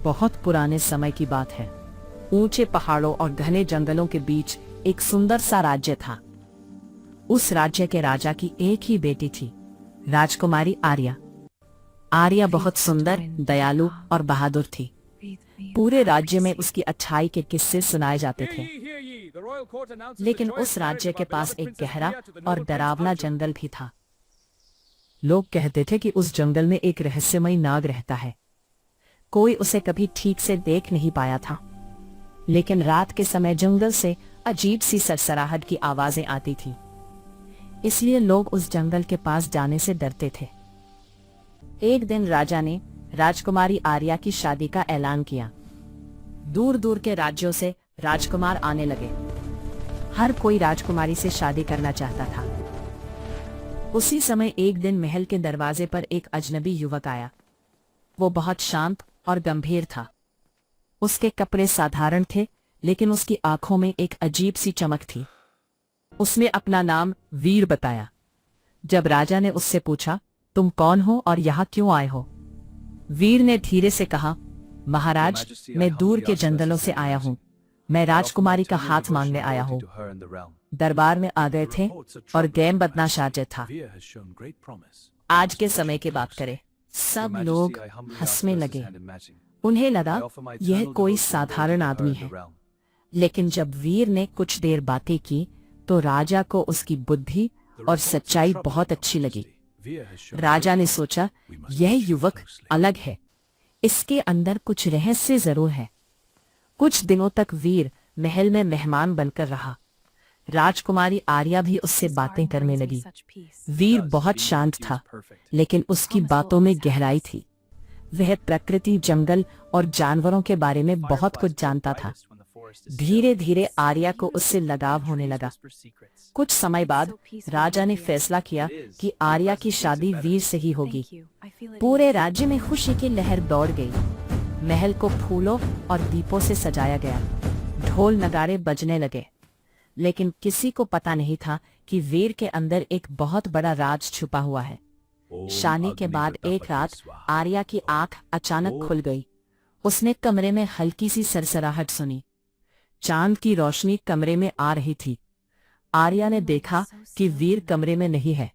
बहुत पुराने समय की बात है। ऊंचे पहाड़ों और घने जंगलों के बीच एक सुंदर सा राज्य था। उस राज्य के राजा की एक ही बेटी थी, राजकुमारी आर्या। आर्या बहुत सुंदर, दयालु और बहादुर थी। पूरे राज्य में उसकी अच्छाई के किस्से सुनाए जाते थे। लेकिन उस राज्य के पास एक गहरा और डरावना जंगल भी था। लोग कहते थे कि उस जंगल में एक रहस्यमयी नाग रहता है। कोई उसे कभी ठीक से देख नहीं पाया था, लेकिन रात के समय जंगल से अजीब सी सरसराहट की आवाजें आती थी। इसलिए लोग उस जंगल के पास जाने से डरते थे। एक दिन राजा ने राजकुमारी आर्या की शादी का ऐलान किया। दूर दूर के राज्यों से राजकुमार आने लगे। हर कोई राजकुमारी से शादी करना चाहता था। उसी समय एक दिन महल के दरवाजे पर एक अजनबी युवक आया। वो बहुत शांत और गंभीर था। उसके कपड़े साधारण थे, लेकिन उसकी आंखों में एक अजीब सी चमक थी। उसने अपना नाम वीर बताया। जब राजा ने उससे पूछा, तुम कौन हो और यहाँ क्यों आए हो? वीर ने धीरे से कहा, महाराज, मैं दूर के जंगलों से आया हूँ। मैं राजकुमारी का हाथ मांगने आया हूँ। दरबार में आ गए थे और गेम बदमाश था। आज के समय की बात करें, सब लोग हंसने लगे। उन्हें लगा यह कोई साधारण आदमी है। लेकिन जब वीर ने कुछ देर बातें की तो राजा को उसकी बुद्धि और सच्चाई बहुत अच्छी लगी। राजा ने सोचा, यह युवक अलग है, इसके अंदर कुछ रहस्य जरूर है। कुछ दिनों तक वीर महल में मेहमान बनकर रहा। राजकुमारी आर्या भी उससे बातें करने लगी। वीर बहुत शांत था, लेकिन उसकी बातों में गहराई थी। वह प्रकृति, जंगल और जानवरों के बारे में बहुत कुछ जानता था। धीरे धीरे आर्या को उससे लगाव होने लगा। कुछ समय बाद राजा ने फैसला किया कि आर्या की शादी वीर से ही होगी। पूरे राज्य में खुशी की लहर दौड़ गई। महल को फूलों और दीपों से सजाया गया। ढोल नगाड़े बजने लगे। लेकिन किसी को पता नहीं था कि वीर के अंदर एक बहुत बड़ा राज छुपा हुआ है। शादी के बाद एक रात आर्या की आंख अचानक खुल गई। उसने कमरे में हल्की सी सरसराहट सुनी। चांद की रोशनी कमरे में आ रही थी। आर्या ने देखा कि वीर कमरे में नहीं है।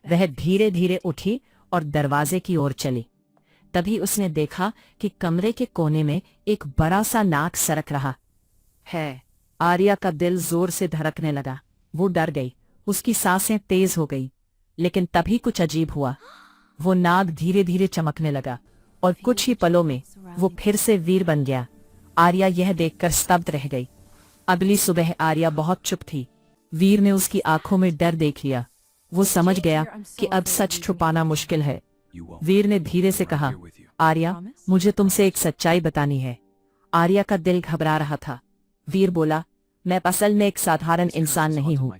वह धीरे धीरे उठी और दरवाजे की ओर चली। तभी उसने देखा कि कमरे के कोने में एक बड़ा सा नाग सरक रहा है। आर्या का दिल जोर से धड़कने लगा। वो डर गई। उसकी सांसें तेज हो गई। लेकिन तभी कुछ अजीब हुआ। वो नाग धीरे धीरे चमकने लगा और कुछ ही पलों में वो फिर से वीर बन गया। आर्या यह देखकर स्तब्ध रह गई। अगली सुबह आर्या बहुत चुप थी। वीर ने उसकी आंखों में डर देख लिया। वो समझ गया कि अब सच छुपाना मुश्किल है। वीर ने धीरे से कहा, आर्या, मुझे तुमसे एक सच्चाई बतानी है। आर्या का दिल घबरा रहा था। वीर बोला, मैं असल में एक साधारण इंसान नहीं हूँ।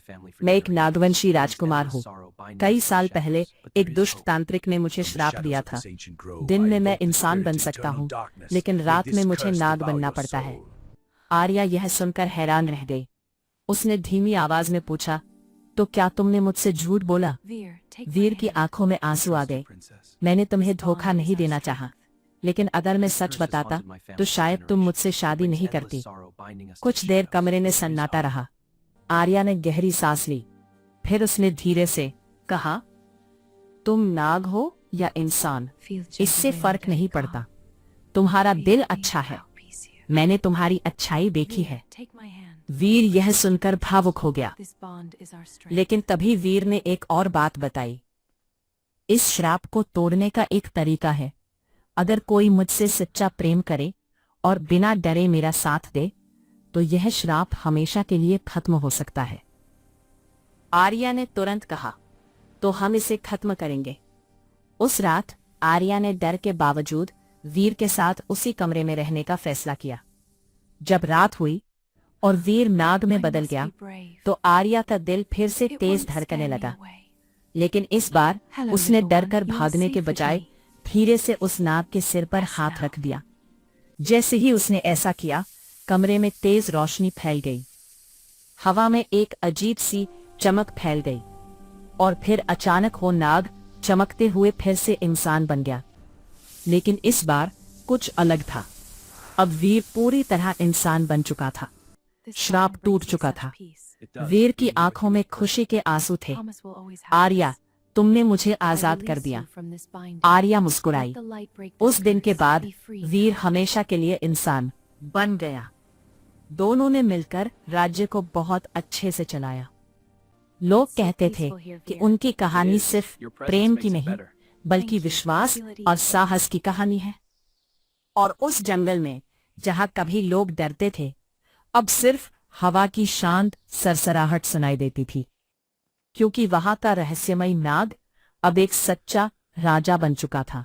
मैं एक नागवंशी राजकुमार हूँ। कई साल पहले एक दुष्ट तांत्रिक ने मुझे श्राप दिया था। दिन में मैं इंसान बन सकता हूँ, लेकिन रात में मुझे नाग बनना पड़ता है। आर्या यह सुनकर हैरान रह गई। उसने धीमी आवाज में पूछा, तो क्या तुमने मुझसे झूठ बोला? वीर की आंखों में आंसू आ गए। मैंने तुम्हें धोखा नहीं देना चाहा, लेकिन अगर मैं सच बताता तो शायद तुम मुझसे शादी नहीं करती। कुछ देर कमरे में सन्नाटा रहा। आर्या ने गहरी सांस ली। फिर उसने धीरे से कहा, तुम नाग हो या इंसान, इससे फर्क नहीं पड़ता। तुम्हारा दिल अच्छा है। मैंने तुम्हारी अच्छाई देखी है। वीर यह सुनकर भावुक हो गया। लेकिन तभी वीर ने एक और बात बताई। इस श्राप को तोड़ने का एक तरीका है। अगर कोई मुझसे सच्चा प्रेम करे और बिना डरे मेरा साथ दे, तो यह श्राप हमेशा के लिए खत्म हो सकता है। आर्या ने तुरंत कहा, तो हम इसे खत्म करेंगे। उस रात आर्या ने डर के बावजूद वीर के साथ उसी कमरे में रहने का फैसला किया। जब रात हुई और वीर नाग में बदल गया, तो आर्या का दिल फिर से तेज धड़कने लगा। लेकिन इस बार उसने डरकर भागने के बजाय धीरे से उस नाग के सिर पर हाथ रख दिया। जैसे ही उसने ऐसा किया, कमरे में तेज रोशनी फैल गई। हवा में एक अजीब सी चमक फैल गई और फिर अचानक वो नाग चमकते हुए फिर से इंसान बन गया। लेकिन इस बार कुछ अलग था। अब वीर पूरी तरह इंसान बन चुका था। श्राप टूट चुका था। वीर की आंखों में खुशी के आंसू थे। आर्या, तुमने मुझे आजाद कर दिया। आर्या मुस्कुराई। उस दिन के बाद वीर हमेशा के लिए इंसान बन गया। दोनों ने मिलकर राज्य को बहुत अच्छे से चलाया। लोग कहते थे कि उनकी कहानी सिर्फ प्रेम की नहीं, बल्कि विश्वास और साहस की कहानी है। और उस जंगल में जहां कभी लोग डरते थे, अब सिर्फ हवा की शांत सरसराहट सुनाई देती थी, क्योंकि वहां का रहस्यमयी नाग अब एक सच्चा राजा बन चुका था।